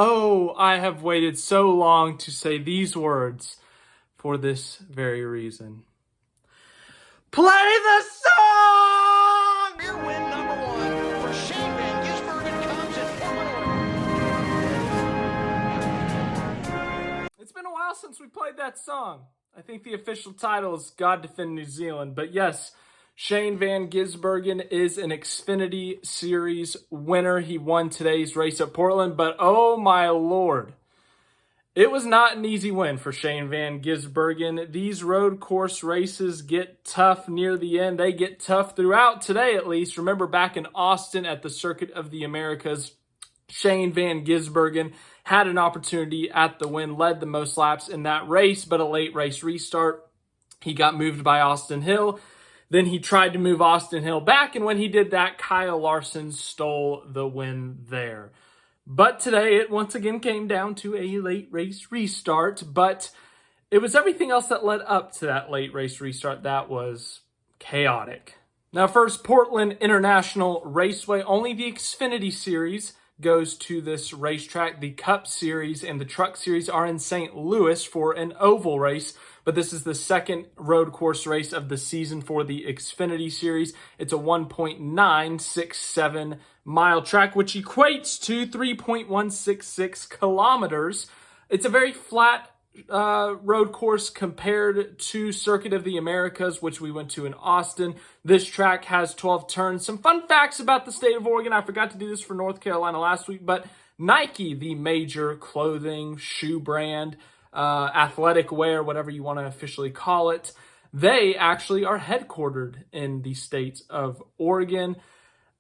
Oh, I have waited so long to say these words for this very reason. Play the song! Career win number 1 for Shane Van Gisbergen comes at Portland. It's been a while since we played that song. I think the official title is God Defend New Zealand, but yes, Shane Van Gisbergen is an Xfinity Series winner. He won today's race at Portland, but oh my lord, it was not an easy win for Shane Van Gisbergen. These road course races get tough near the end. They get tough throughout today, at least. Remember back in Austin at the Circuit of the Americas, Shane Van Gisbergen had an opportunity at the win, led the most laps in that race, but a late race restart. He got moved by Austin Hill. Then he tried to move Austin Hill back, and when he did that, Kyle Larson stole the win there. But today, it once again came down to a late race restart, but it was everything else that led up to that late race restart that was chaotic. Now first, Portland International Raceway. Only the Xfinity Series goes to this racetrack. The Cup Series and the Truck Series are in St. Louis for an oval race, but this is the second road course race of the season for the Xfinity Series. It's a 1.967 mile track, which equates to 3.166 kilometers. It's a very flat road course compared to Circuit of the Americas, which we went to in Austin. This track has 12 turns. Some fun facts about the state of Oregon. I forgot to do this for North Carolina last week, but Nike, the major clothing, shoe brand, athletic wear, whatever you want to officially call it, they actually are headquartered in the state of Oregon.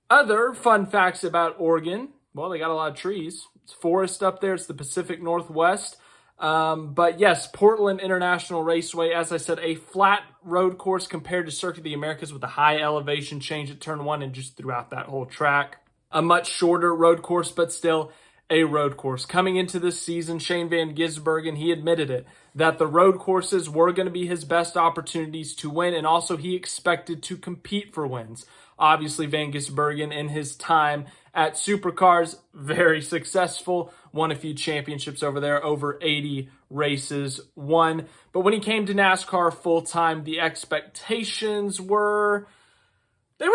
Other fun facts about Oregon, well, they got a lot of trees. It's forest up there. It's the Pacific Northwest. But yes, Portland International Raceway, as I said, a flat road course compared to Circuit of the Americas with a high elevation change at turn 1 and just throughout that whole track. A much shorter road course, but still a road course. Coming into this season, Shane Van Gisbergen, he admitted it, that the road courses were going to be his best opportunities to win, and also he expected to compete for wins. Obviously, Van Gisbergen, in his time at Supercars, very successful, won a few championships over there, over 80 races won. But when he came to NASCAR full-time, the expectations were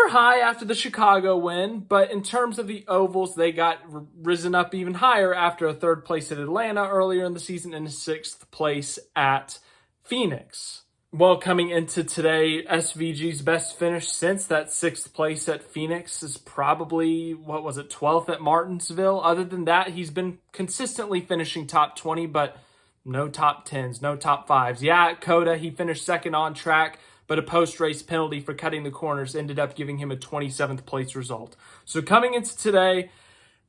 high after the Chicago win, but in terms of the ovals, they got risen up even higher after a third place at Atlanta earlier in the season and a sixth place at Phoenix. Well, coming into today, SVG's best finish since that sixth place at Phoenix is probably, 12th at Martinsville. Other than that, he's been consistently finishing top 20, but no top 10s, no top 5s. Yeah, at Coda, he finished second on track, but a post-race penalty for cutting the corners ended up giving him a 27th place result. So coming into today,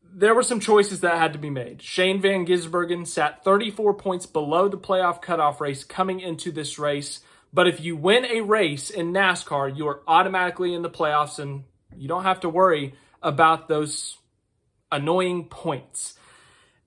there were some choices that had to be made. Shane Van Gisbergen sat 34 points below the playoff cutoff race coming into this race. But if you win a race in NASCAR, you are automatically in the playoffs, and you don't have to worry about those annoying points.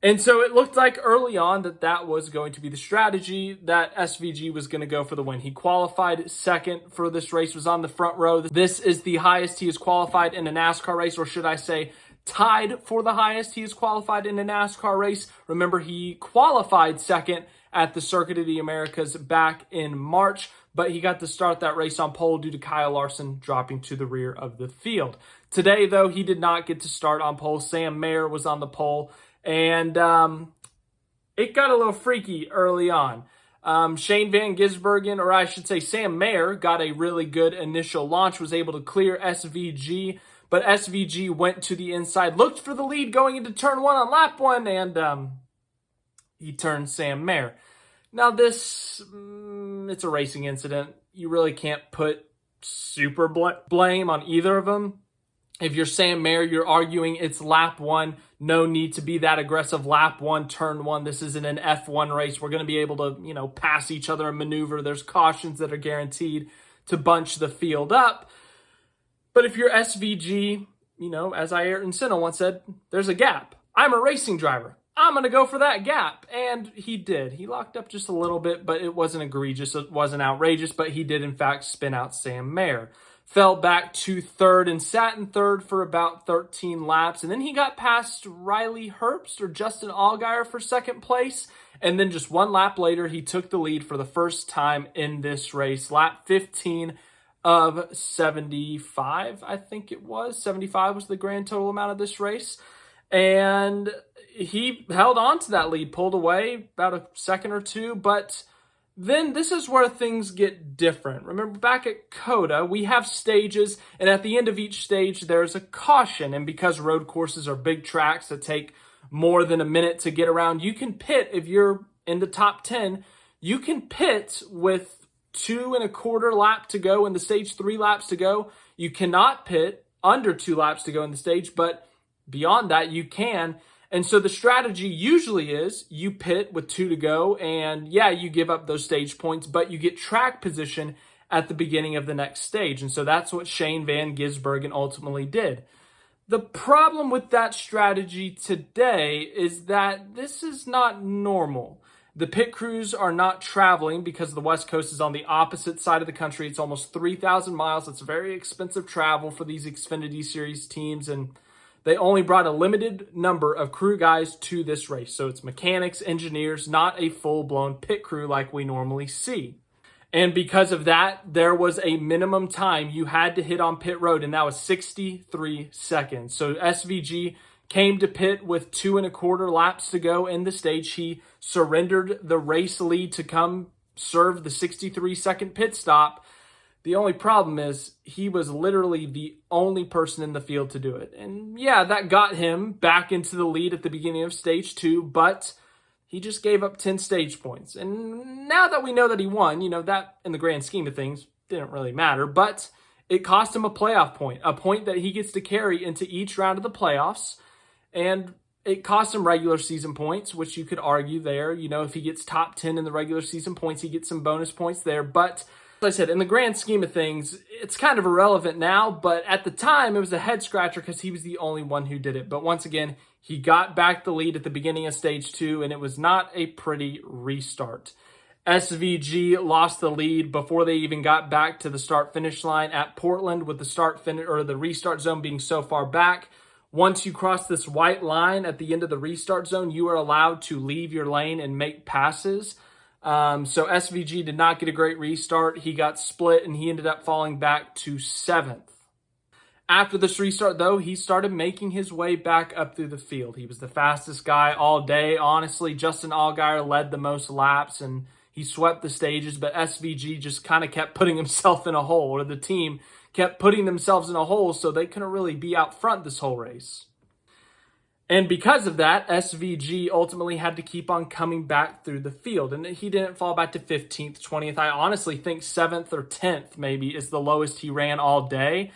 And so it looked like early on that was going to be the strategy, that SVG was going to go for the win. He qualified second for this race, was on the front row. This is the highest he has qualified in a NASCAR race, or should I say tied for the highest he has qualified in a NASCAR race. Remember, he qualified second at the Circuit of the Americas back in March, but he got to start that race on pole due to Kyle Larson dropping to the rear of the field. Today, though, he did not get to start on pole. Sam Mayer was on the pole, and it got a little freaky early on. Shane Van Gisbergen, or I should say Sam Mayer, got a really good initial launch, was able to clear SVG, but SVG went to the inside, looked for the lead going into turn 1 on lap 1, and he turned Sam Mayer. Now this, it's a racing incident. You really can't put super blame on either of them. If you're Sam Mayer, you're arguing it's lap 1. No need to be that aggressive. Lap 1, turn 1. This isn't an F1 race. We're going to be able to, pass each other and maneuver. There's cautions that are guaranteed to bunch the field up. But if you're SVG, as Ayrton Senna once said, there's a gap. I'm a racing driver. I'm going to go for that gap. And he did. He locked up just a little bit, but it wasn't egregious. It wasn't outrageous, but he did, in fact, spin out Sam Mayer. fell back to third and sat in third for about 13 laps. And then he got past Riley Herbst or Justin Allgaier for second place. And then just one lap later, he took the lead for the first time in this race. Lap 15 of 75, I think it was. 75 was the grand total amount of this race. And he held on to that lead, pulled away about a second or two. But then this is where things get different. Remember, back at COTA, we have stages, and at the end of each stage, there's a caution. And because road courses are big tracks that take more than a minute to get around, you can pit. If you're in the top 10, you can pit with 2 1/4 lap to go in the stage, 3 laps to go. You cannot pit under 2 laps to go in the stage, but beyond that, you can. And so the strategy usually is you pit with 2 to go, and yeah, you give up those stage points, but you get track position at the beginning of the next stage. And so that's what Shane Van Gisbergen ultimately did. The problem with that strategy today is that this is not normal. The pit crews are not traveling because the West Coast is on the opposite side of the country. It's almost 3,000 miles. It's very expensive travel for these Xfinity Series teams, and they only brought a limited number of crew guys to this race. So it's mechanics, engineers, not a full-blown pit crew like we normally see. And because of that, there was a minimum time you had to hit on pit road, and that was 63 seconds. So SVG came to pit with 2 1/4 laps to go in the stage. He surrendered the race lead to come serve the 63-second pit stop. The only problem is he was literally the only person in the field to do it. And yeah, that got him back into the lead at the beginning of stage 2, but he just gave up 10 stage points. And now that we know that he won, that in the grand scheme of things didn't really matter, but it cost him a playoff point, a point that he gets to carry into each round of the playoffs. And it cost him regular season points, which you could argue there. If he gets top 10 in the regular season points, he gets some bonus points there. But as I said, in the grand scheme of things, it's kind of irrelevant now, but at the time, it was a head scratcher because he was the only one who did it. But once again, he got back the lead at the beginning of stage 2, and it was not a pretty restart. SVG lost the lead before they even got back to the start-finish line at Portland, with the restart zone being so far back. Once you cross this white line at the end of the restart zone, you are allowed to leave your lane and make passes. So SVG did not get a great restart. He got split, and he ended up falling back to 7th. After this restart, though, he started making his way back up through the field. He was the fastest guy all day. Honestly, Justin Allgaier led the most laps, and he swept the stages, but SVG just kind of kept putting himself in a hole, or the team kept putting themselves in a hole, so they couldn't really be out front this whole race. And because of that, SVG ultimately had to keep on coming back through the field. And he didn't fall back to 15th, 20th. I honestly think 7th or 10th maybe is the lowest he ran all day.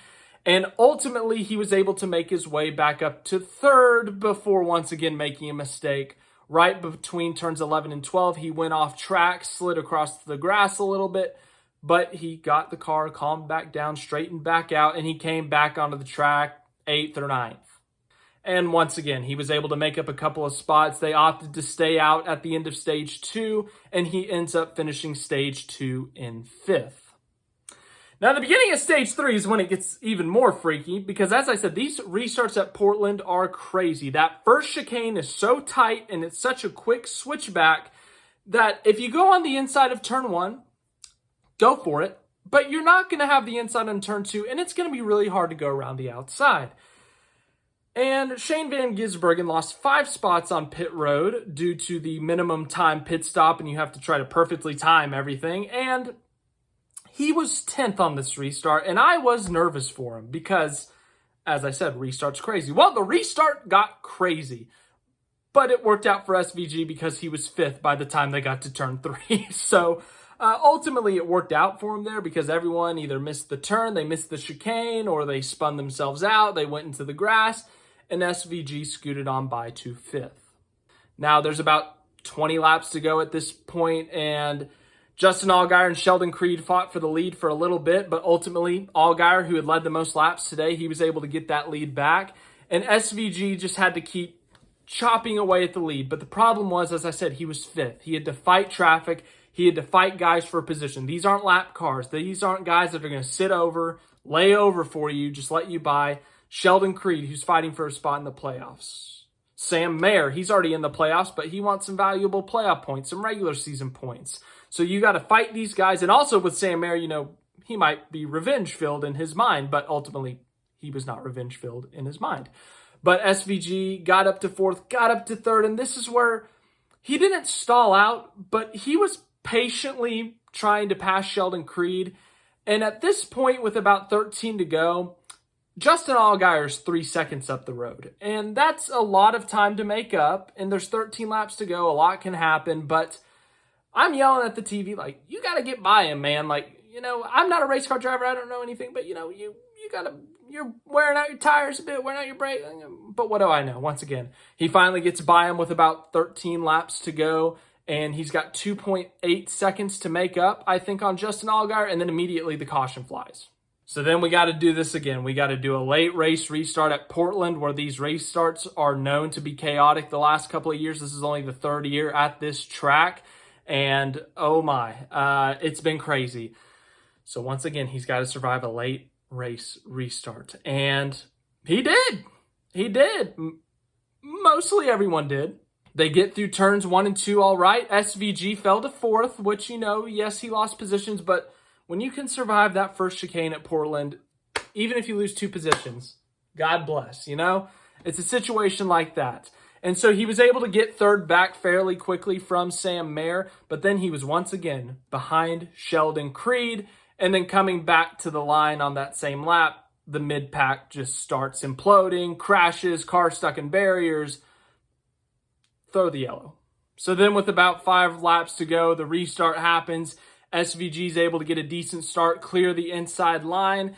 And ultimately, he was able to make his way back up to 3rd before once again making a mistake. Right between turns 11 and 12, he went off track, slid across the grass a little bit, but he got the car calmed back down, straightened back out, and he came back onto the track 8th or 9th. And once again, he was able to make up a couple of spots. They opted to stay out at the end of stage 2, and he ends up finishing stage 2 in 5th. Now, the beginning of stage 3 is when it gets even more freaky because, as I said, these restarts at Portland are crazy. That first chicane is so tight and it's such a quick switchback that if you go on the inside of turn 1, go for it. But you're not going to have the inside on turn 2, and it's going to be really hard to go around the outside. And Shane Van Gisbergen lost 5 spots on pit road due to the minimum time pit stop, and you have to try to perfectly time everything. And he was 10th on this restart, and I was nervous for him because, as I said, restart's crazy. Well, the restart got crazy, but it worked out for SVG because he was 5th by the time they got to turn 3. So ultimately, it worked out for him there because everyone either missed the turn, they missed the chicane, or they spun themselves out, they went into the grass, and SVG scooted on by to 5th. Now, there's about 20 laps to go at this point, and Justin Allgaier and Sheldon Creed fought for the lead for a little bit, but ultimately, Allgaier, who had led the most laps today, he was able to get that lead back, and SVG just had to keep chopping away at the lead. But the problem was, as I said, he was 5th. He had to fight traffic. He had to fight guys for position. These aren't lap cars. These aren't guys that are going to sit over, lay over for you, just let you by. Sheldon Creed, who's fighting for a spot in the playoffs. Sam Mayer, he's already in the playoffs, but he wants some valuable playoff points, some regular season points. So you got to fight these guys. And also with Sam Mayer, he might be revenge-filled in his mind, but ultimately he was not revenge-filled in his mind. But SVG got up to fourth, got up to third, and this is where he didn't stall out, but he was patiently trying to pass Sheldon Creed. And at this point, with about 13 to go, Justin Allgaier's 3 seconds up the road. And that's a lot of time to make up, and there's 13 laps to go. A lot can happen, but I'm yelling at the TV like, you got to get by him, man. Like, I'm not a race car driver. I don't know anything, but, you're wearing out your tires a bit, wearing out your brake. But what do I know? Once again, he finally gets by him with about 13 laps to go, and he's got 2.8 seconds to make up, I think, on Justin Allgaier, and then immediately the caution flies. So then we got to do this again. We got to do a late race restart at Portland, where these race starts are known to be chaotic the last couple of years. This is only the third year at this track, and oh my, it's been crazy. So once again, he's got to survive a late race restart, and he did. He did. Mostly everyone did. They get through turns 1 and 2 all right. SVG fell to fourth, which, yes, he lost positions, but when you can survive that first chicane at Portland, even if you lose 2 positions, God bless, It's a situation like that. And so he was able to get third back fairly quickly from Sam Mayer, but then he was once again behind Sheldon Creed, and then coming back to the line on that same lap, the mid-pack just starts imploding, crashes, car stuck in barriers. Throw the yellow. So then with about 5 laps to go, the restart happens. SVG is able to get a decent start, clear the inside line,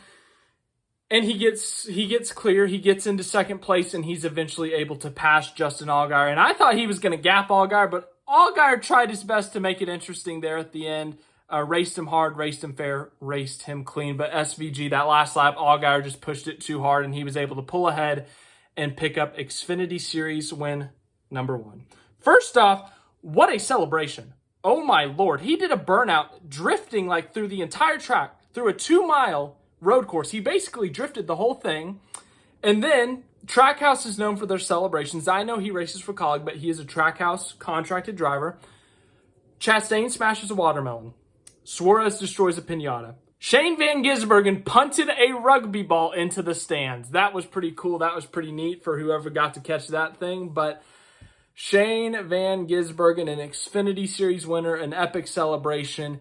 and he gets clear. He gets into second place, and he's eventually able to pass Justin Allgaier. And I thought he was going to gap Allgaier, but Allgaier tried his best to make it interesting there at the end. Raced him hard, raced him fair, raced him clean. But SVG, that last lap, Allgaier just pushed it too hard, and he was able to pull ahead and pick up Xfinity Series win number 1. First off, what a celebration. Oh my Lord, he did a burnout drifting like through the entire track, through a 2-mile road course. He basically drifted the whole thing. And then Trackhouse is known for their celebrations. I know he races for Colleague, but he is a Trackhouse contracted driver. Chastain smashes a watermelon. Suarez destroys a piñata. Shane Van Gisbergen punted a rugby ball into the stands. That was pretty cool. That was pretty neat for whoever got to catch that thing. But Shane Van Gisbergen, an Xfinity Series winner, an epic celebration,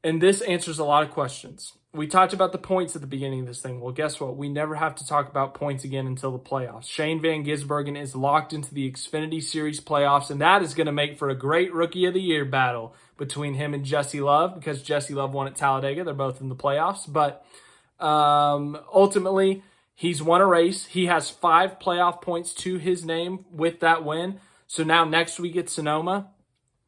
and this answers a lot of questions. We talked about the points at the beginning of this thing. Well, guess what? We never have to talk about points again until the playoffs. Shane Van Gisbergen is locked into the Xfinity Series playoffs, and that is going to make for a great Rookie of the Year battle between him and Jesse Love, because Jesse Love won at Talladega. They're both in the playoffs, but ultimately, he's won a race. He has 5 playoff points to his name with that win. So now next week at Sonoma,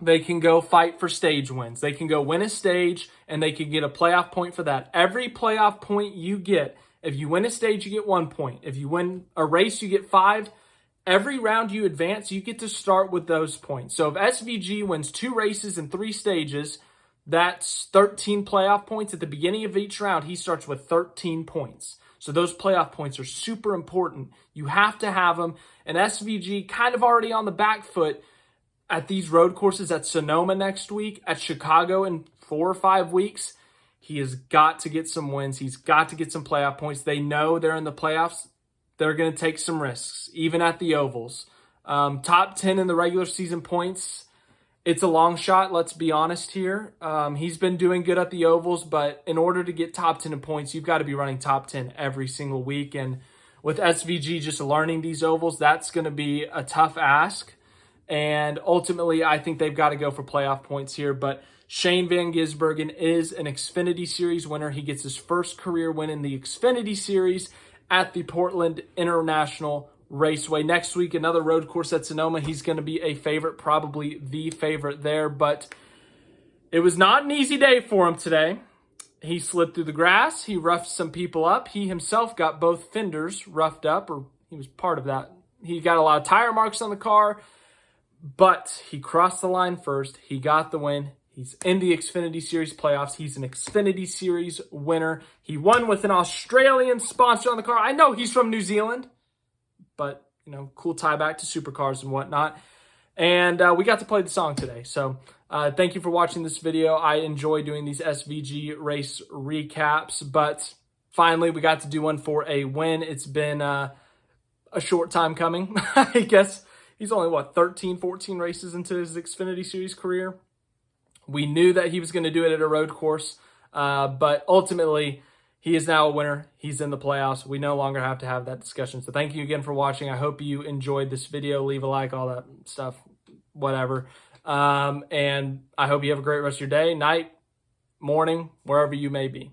they can go fight for stage wins. They can go win a stage, and they can get a playoff point for that. Every playoff point you get, if you win a stage, you get 1 point. If you win a race, you get 5. Every round you advance, you get to start with those points. So if SVG wins 2 races and 3 stages, that's 13 playoff points. At the beginning of each round, he starts with 13 points. So those playoff points are super important. You have to have them. And SVG kind of already on the back foot at these road courses at Sonoma next week, at Chicago in 4 or 5 weeks. He has got to get some wins. He's got to get some playoff points. They know they're in the playoffs. They're going to take some risks, even at the ovals. Top 10 in the regular season points. It's a long shot, let's be honest here. He's been doing good at the ovals, but in order to get top 10 in points, you've got to be running top 10 every single week. And with SVG just learning these ovals, that's going to be a tough ask. And ultimately, I think they've got to go for playoff points here. But Shane Van Gisbergen is an Xfinity Series winner. He gets his first career win in the Xfinity Series at the Portland International Raceway. Next week, another road course at Sonoma. He's going to be a favorite, probably the favorite there. But it was not an easy day for him today. He slid through the grass. He roughed some people up. He himself got both fenders roughed up, or he was part of that. He got a lot of tire marks on the car, but he crossed the line first. He got the win. He's in the Xfinity Series playoffs. He's an Xfinity Series winner. He won with an Australian sponsor on the car. I know he's from New Zealand, but, you know, cool tie back to supercars and whatnot. And we got to play the song today. So thank you for watching this video. I enjoy doing these SVG race recaps, but finally we got to do one for a win. It's been a short time coming. I guess he's only, 13, 14 races into his Xfinity Series career. We knew that he was going to do it at a road course, but ultimately he is now a winner. He's in the playoffs. We no longer have to have that discussion. So thank you again for watching. I hope you enjoyed this video. Leave a like, all that stuff, whatever. And I hope you have a great rest of your day, night, morning, wherever you may be.